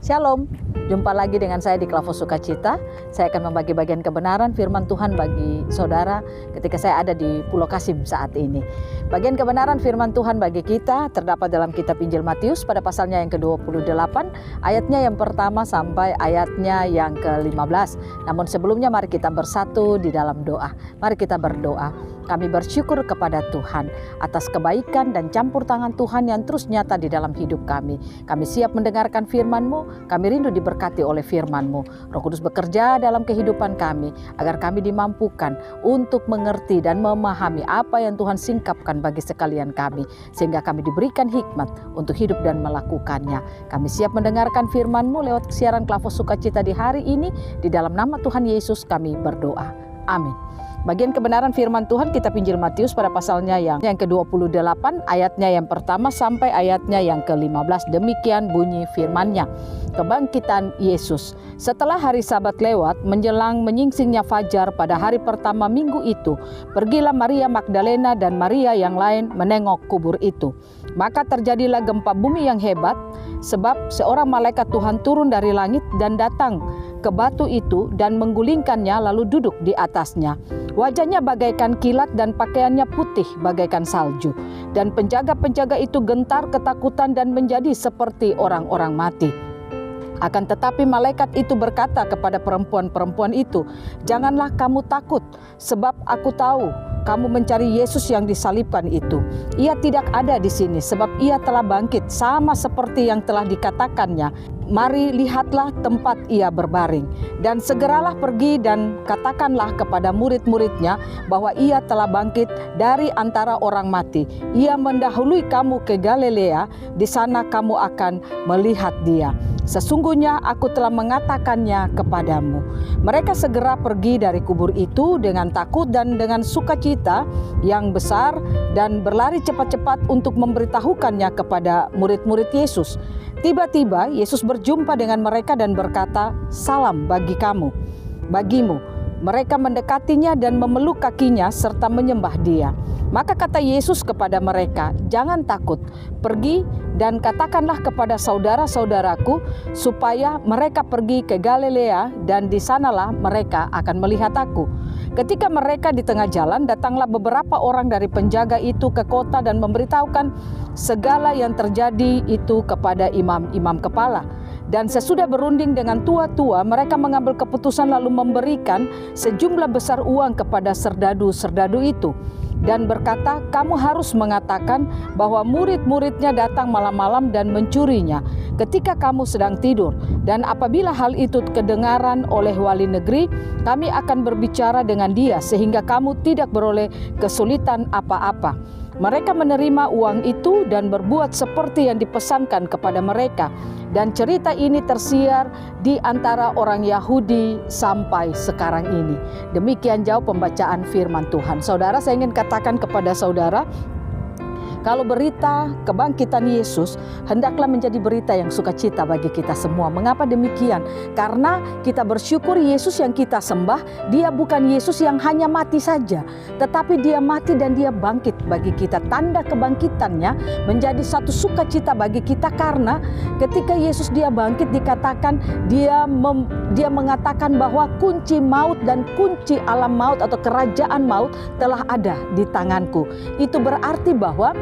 Shalom, jumpa lagi dengan saya di Klavos Sukacita. Saya akan membagi bagian kebenaran firman Tuhan bagi saudara ketika saya ada di Pulau Kasim saat ini. Bagian kebenaran firman Tuhan bagi kita terdapat dalam kitab Injil Matius pada pasalnya yang ke-28, ayatnya yang pertama sampai ayatnya yang ke-15. Namun sebelumnya mari kita bersatu di dalam doa. Mari kita berdoa. Kami bersyukur kepada Tuhan atas kebaikan dan campur tangan Tuhan yang terus nyata di dalam hidup kami. Kami siap mendengarkan firman-Mu, kami rindu diberkati oleh firman-Mu. Roh Kudus bekerja dalam kehidupan kami, agar kami dimampukan untuk mengerti dan memahami apa yang Tuhan singkapkan bagi sekalian kami, sehingga kami diberikan hikmat untuk hidup dan melakukannya. Kami siap mendengarkan firman-Mu lewat siaran Klavos Sukacita di hari ini. Di dalam nama Tuhan Yesus kami berdoa. Amin. Bagian kebenaran firman Tuhan kitab Injil Matius pada pasalnya yang ke-28, ayatnya yang pertama sampai ayatnya yang ke-15. Demikian bunyi firman-Nya. Kebangkitan Yesus. Setelah hari Sabat lewat, menjelang menyingsingnya fajar pada hari pertama minggu itu, pergilah Maria Magdalena dan Maria yang lain menengok kubur itu. Maka terjadilah gempa bumi yang hebat, sebab seorang malaikat Tuhan turun dari langit dan datang ke batu itu dan menggulingkannya lalu duduk di atasnya. Wajahnya bagaikan kilat dan pakaiannya putih bagaikan salju. Dan penjaga-penjaga itu gentar ketakutan dan menjadi seperti orang-orang mati. Akan tetapi malaikat itu berkata kepada perempuan-perempuan itu, "Janganlah kamu takut, sebab aku tahu kamu mencari Yesus yang disalibkan itu. Ia tidak ada di sini, sebab ia telah bangkit sama seperti yang telah dikatakannya. Mari lihatlah tempat ia berbaring. Dan segeralah pergi dan katakanlah kepada murid-muridnya bahwa ia telah bangkit dari antara orang mati. Ia mendahului kamu ke Galilea, di sana kamu akan melihat dia. Sesungguhnya aku telah mengatakannya kepadamu." Mereka segera pergi dari kubur itu dengan takut dan dengan sukacita yang besar dan berlari cepat-cepat untuk memberitahukannya kepada murid-murid Yesus. Tiba-tiba Yesus berjumpa dengan mereka dan berkata, "Salam bagimu." Mereka mendekatinya dan memeluk kakinya serta menyembah dia. Maka kata Yesus kepada mereka, "Jangan takut, pergi dan katakanlah kepada saudara-saudaraku supaya mereka pergi ke Galilea dan di sanalah mereka akan melihat aku." Ketika mereka di tengah jalan, datanglah beberapa orang dari penjaga itu ke kota dan memberitahukan segala yang terjadi itu kepada imam-imam kepala. Dan sesudah berunding dengan tua-tua, mereka mengambil keputusan lalu memberikan sejumlah besar uang kepada serdadu-serdadu itu. Dan berkata, "Kamu harus mengatakan bahwa murid-muridnya datang malam-malam dan mencurinya ketika kamu sedang tidur. Dan apabila hal itu kedengaran oleh wali negeri, kami akan berbicara dengan dia sehingga kamu tidak beroleh kesulitan apa-apa." Mereka menerima uang itu dan berbuat seperti yang dipesankan kepada mereka. Dan cerita ini tersiar di antara orang Yahudi sampai sekarang ini. Demikian jauh pembacaan firman Tuhan. Saudara, saya ingin katakan kepada saudara, kalau berita kebangkitan Yesus hendaklah menjadi berita yang sukacita bagi kita semua. Mengapa demikian? Karena kita bersyukur Yesus yang kita sembah, dia bukan Yesus yang hanya mati saja, tetapi dia mati dan dia bangkit bagi kita. Tanda kebangkitannya menjadi satu sukacita bagi kita, karena ketika Yesus dia bangkit dikatakan dia mengatakan bahwa kunci maut dan kunci alam maut atau kerajaan maut telah ada di tanganku. Itu berarti bahwa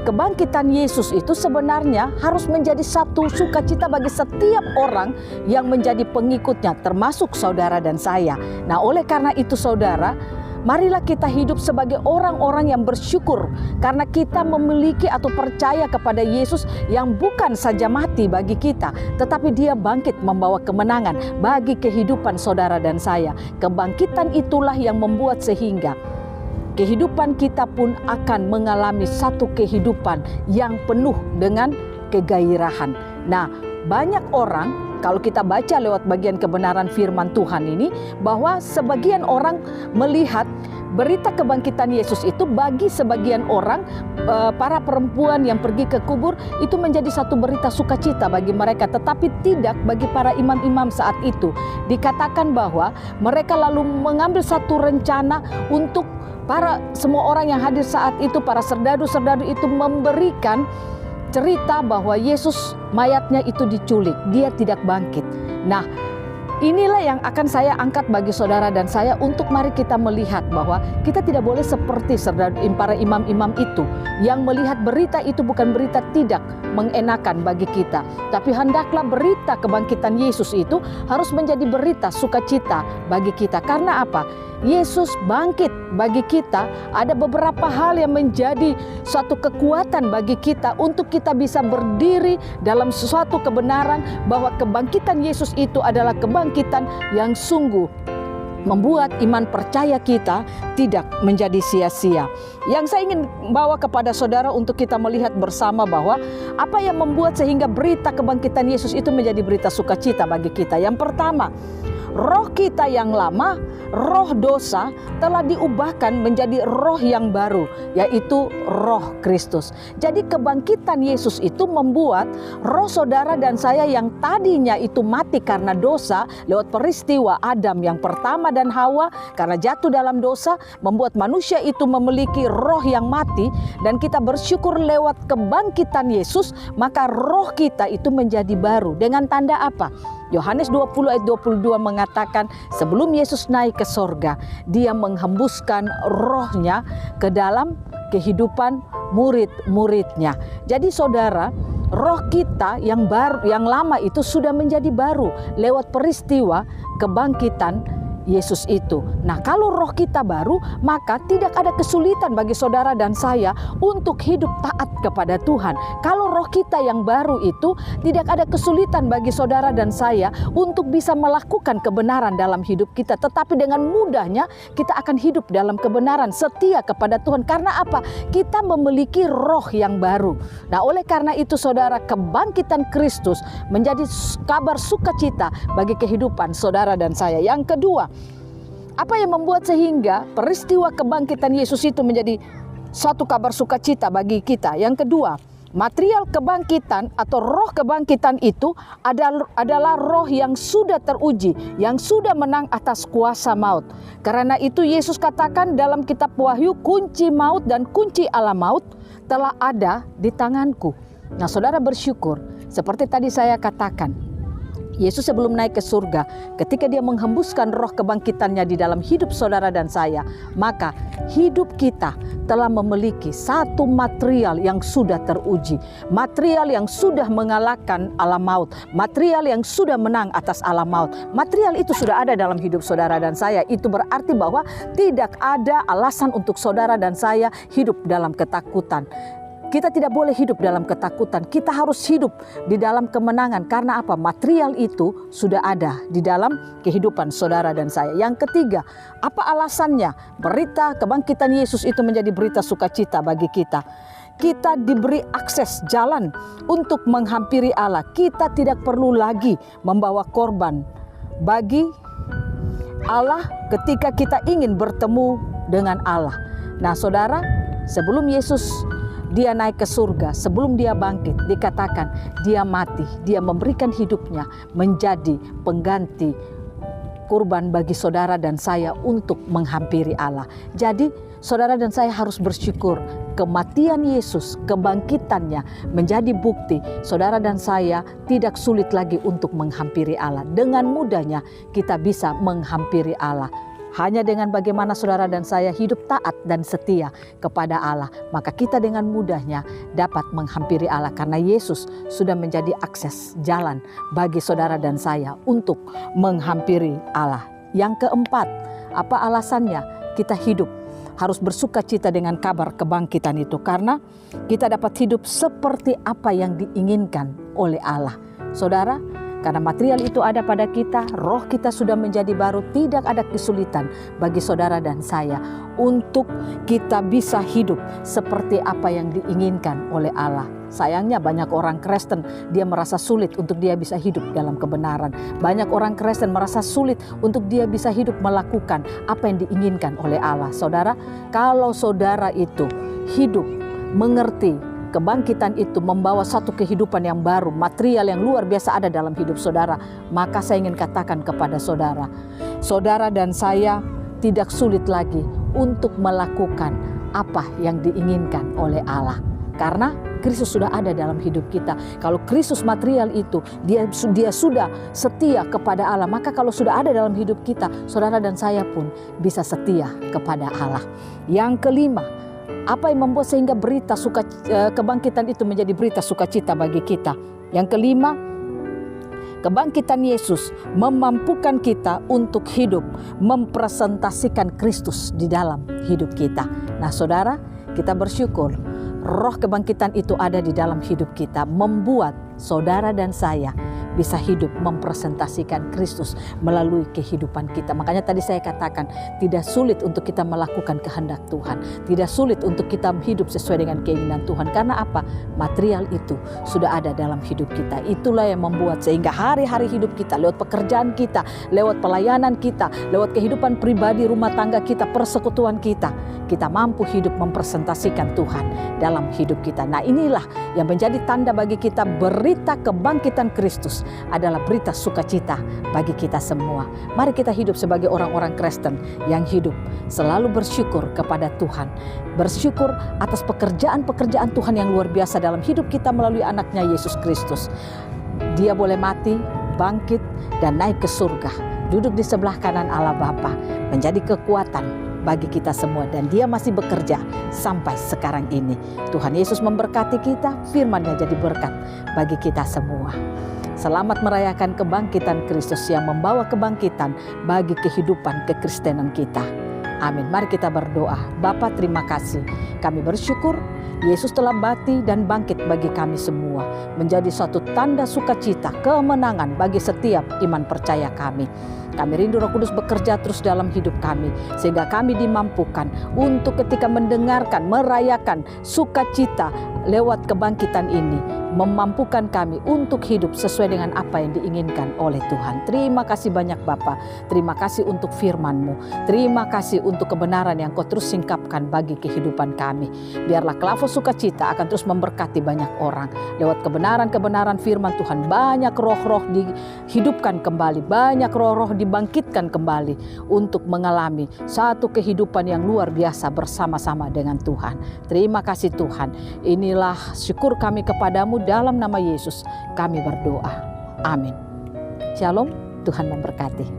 kebangkitan Yesus itu sebenarnya harus menjadi satu sukacita bagi setiap orang yang menjadi pengikutnya, termasuk saudara dan saya. Nah, oleh karena itu saudara, marilah kita hidup sebagai orang-orang yang bersyukur karena kita memiliki atau percaya kepada Yesus yang bukan saja mati bagi kita, tetapi dia bangkit membawa kemenangan bagi kehidupan saudara dan saya. Kebangkitan itulah yang membuat sehingga kehidupan kita pun akan mengalami satu kehidupan yang penuh dengan kegairahan. Nah, banyak orang, kalau kita baca lewat bagian kebenaran firman Tuhan ini, bahwa sebagian orang melihat berita kebangkitan Yesus itu bagi sebagian orang, para perempuan yang pergi ke kubur itu menjadi satu berita sukacita bagi mereka, tetapi tidak bagi para imam-imam saat itu. Dikatakan bahwa mereka lalu mengambil satu rencana untuk semua orang yang hadir saat itu, para serdadu-serdadu itu memberikan cerita bahwa Yesus mayatnya itu diculik, dia tidak bangkit. Nah, inilah yang akan saya angkat bagi saudara dan saya untuk mari kita melihat bahwa kita tidak boleh seperti para imam-imam itu yang melihat berita itu bukan berita tidak mengenakan bagi kita. Tapi hendaklah berita kebangkitan Yesus itu harus menjadi berita sukacita bagi kita. Karena apa? Yesus bangkit bagi kita. Ada beberapa hal yang menjadi suatu kekuatan bagi kita untuk kita bisa berdiri dalam sesuatu kebenaran bahwa kebangkitan Yesus itu adalah kebangkitan yang sungguh membuat iman percaya kita tidak menjadi sia-sia. Yang saya ingin bawa kepada saudara untuk kita melihat bersama bahwa apa yang membuat sehingga berita kebangkitan Yesus itu menjadi berita sukacita bagi kita. Yang pertama, roh kita yang lama, roh dosa telah diubahkan menjadi roh yang baru, yaitu roh Kristus. Jadi kebangkitan Yesus itu membuat roh saudara dan saya yang tadinya itu mati karena dosa lewat peristiwa Adam yang pertama dan Hawa karena jatuh dalam dosa, membuat manusia itu memiliki roh yang mati, dan kita bersyukur lewat kebangkitan Yesus, maka roh kita itu menjadi baru. Dengan tanda apa? Yohanes 20 ayat 22 mengatakan sebelum Yesus naik ke sorga, dia menghembuskan rohnya ke dalam kehidupan murid-muridnya. Jadi saudara, roh kita yang baru, yang lama itu sudah menjadi baru lewat peristiwa kebangkitan Yesus itu. Nah, kalau roh kita baru, maka tidak ada kesulitan bagi saudara dan saya untuk hidup taat kepada Tuhan. Kalau roh kita yang baru itu, tidak ada kesulitan bagi saudara dan saya untuk bisa melakukan kebenaran dalam hidup kita. Tetapi dengan mudahnya kita akan hidup dalam kebenaran, setia kepada Tuhan. Karena apa? Kita memiliki roh yang baru. Nah, oleh karena itu saudara, kebangkitan Kristus menjadi kabar sukacita bagi kehidupan saudara dan saya. Yang kedua, apa yang membuat sehingga peristiwa kebangkitan Yesus itu menjadi satu kabar sukacita bagi kita? Yang kedua, material kebangkitan atau roh kebangkitan itu adalah roh yang sudah teruji, yang sudah menang atas kuasa maut. Karena itu Yesus katakan dalam kitab Wahyu, kunci maut dan kunci alam maut telah ada di tanganku. Nah, saudara bersyukur, seperti tadi saya katakan, Yesus sebelum naik ke surga, ketika dia menghembuskan roh kebangkitannya di dalam hidup saudara dan saya, maka hidup kita telah memiliki satu material yang sudah teruji, material yang sudah mengalahkan alam maut, material yang sudah menang atas alam maut. Material itu sudah ada dalam hidup saudara dan saya. Itu berarti bahwa tidak ada alasan untuk saudara dan saya hidup dalam ketakutan. Kita tidak boleh hidup dalam ketakutan. Kita harus hidup di dalam kemenangan. Karena apa? Material itu sudah ada di dalam kehidupan saudara dan saya. Yang ketiga, apa alasannya? Berita kebangkitan Yesus itu menjadi berita sukacita bagi kita. Kita diberi akses jalan untuk menghampiri Allah. Kita tidak perlu lagi membawa korban bagi Allah ketika kita ingin bertemu dengan Allah. Nah saudara, sebelum Yesus dia naik ke surga, sebelum dia bangkit, dikatakan dia mati, dia memberikan hidupnya menjadi pengganti kurban bagi saudara dan saya untuk menghampiri Allah. Jadi saudara dan saya harus bersyukur kematian Yesus, kebangkitannya menjadi bukti saudara dan saya tidak sulit lagi untuk menghampiri Allah. Dengan mudahnya kita bisa menghampiri Allah. Hanya dengan bagaimana saudara dan saya hidup taat dan setia kepada Allah, maka kita dengan mudahnya dapat menghampiri Allah karena Yesus sudah menjadi akses jalan bagi saudara dan saya untuk menghampiri Allah. Yang keempat, apa alasannya kita hidup harus bersuka cita dengan kabar kebangkitan itu? Karena kita dapat hidup seperti apa yang diinginkan oleh Allah. Saudara, karena material itu ada pada kita, roh kita sudah menjadi baru, tidak ada kesulitan bagi saudara dan saya untuk kita bisa hidup seperti apa yang diinginkan oleh Allah. Sayangnya banyak orang Kristen, dia merasa sulit untuk dia bisa hidup dalam kebenaran. Banyak orang Kristen merasa sulit untuk dia bisa hidup melakukan apa yang diinginkan oleh Allah. Saudara, kalau saudara itu hidup mengerti kebangkitan itu membawa satu kehidupan yang baru, material yang luar biasa ada dalam hidup saudara, maka saya ingin katakan kepada saudara, saudara dan saya tidak sulit lagi untuk melakukan apa yang diinginkan oleh Allah. Karena Kristus sudah ada dalam hidup kita. Kalau Kristus material itu, dia sudah setia kepada Allah, maka kalau sudah ada dalam hidup kita, saudara dan saya pun bisa setia kepada Allah. Yang kelima, apa yang membuat sehingga kebangkitan itu menjadi berita sukacita bagi kita? Yang kelima, kebangkitan Yesus memampukan kita untuk hidup mempresentasikan Kristus di dalam hidup kita. Nah saudara, kita bersyukur roh kebangkitan itu ada di dalam hidup kita, membuat saudara dan saya bisa hidup mempresentasikan Kristus melalui kehidupan kita. Makanya tadi saya katakan tidak sulit untuk kita melakukan kehendak Tuhan, tidak sulit untuk kita hidup sesuai dengan keinginan Tuhan. Karena apa? Material itu sudah ada dalam hidup kita. Itulah yang membuat sehingga hari-hari hidup kita, lewat pekerjaan kita, lewat pelayanan kita, lewat kehidupan pribadi, rumah tangga kita, persekutuan kita mampu hidup mempresentasikan Tuhan dalam hidup kita. Nah inilah yang menjadi tanda bagi kita, berita kebangkitan Kristus adalah berita sukacita bagi kita semua. Mari kita hidup sebagai orang-orang Kristen yang hidup selalu bersyukur kepada Tuhan. Bersyukur atas pekerjaan-pekerjaan Tuhan yang luar biasa dalam hidup kita melalui anaknya Yesus Kristus. Dia boleh mati, bangkit, dan naik ke surga. Duduk di sebelah kanan Allah Bapa, menjadi kekuatan bagi kita semua, dan dia masih bekerja sampai sekarang ini. Tuhan Yesus memberkati kita, firman-Nya jadi berkat bagi kita semua. Selamat merayakan kebangkitan Kristus yang membawa kebangkitan bagi kehidupan kekristenan kita. Amin. Mari kita berdoa. Bapa, terima kasih. Kami bersyukur Yesus telah mati dan bangkit bagi kami semua, menjadi suatu tanda sukacita, kemenangan bagi setiap iman percaya kami. Kami rindu Roh Kudus bekerja terus dalam hidup kami, sehingga kami dimampukan untuk ketika mendengarkan, merayakan sukacita lewat kebangkitan ini, memampukan kami untuk hidup sesuai dengan apa yang diinginkan oleh Tuhan. Terima kasih banyak Bapa. Terima kasih untuk firman-Mu. Terima kasih untuk kebenaran yang Kau terus singkapkan bagi kehidupan kami. Biarlah Klavo Sukacita akan terus memberkati banyak orang. Lewat kebenaran-kebenaran firman Tuhan, banyak roh-roh dihidupkan kembali, banyak roh-roh dibangkitkan kembali untuk mengalami satu kehidupan yang luar biasa bersama-sama dengan Tuhan. Terima kasih Tuhan. Inilah syukur kami kepadamu, dalam nama Yesus kami berdoa. Amin. Shalom, Tuhan memberkati.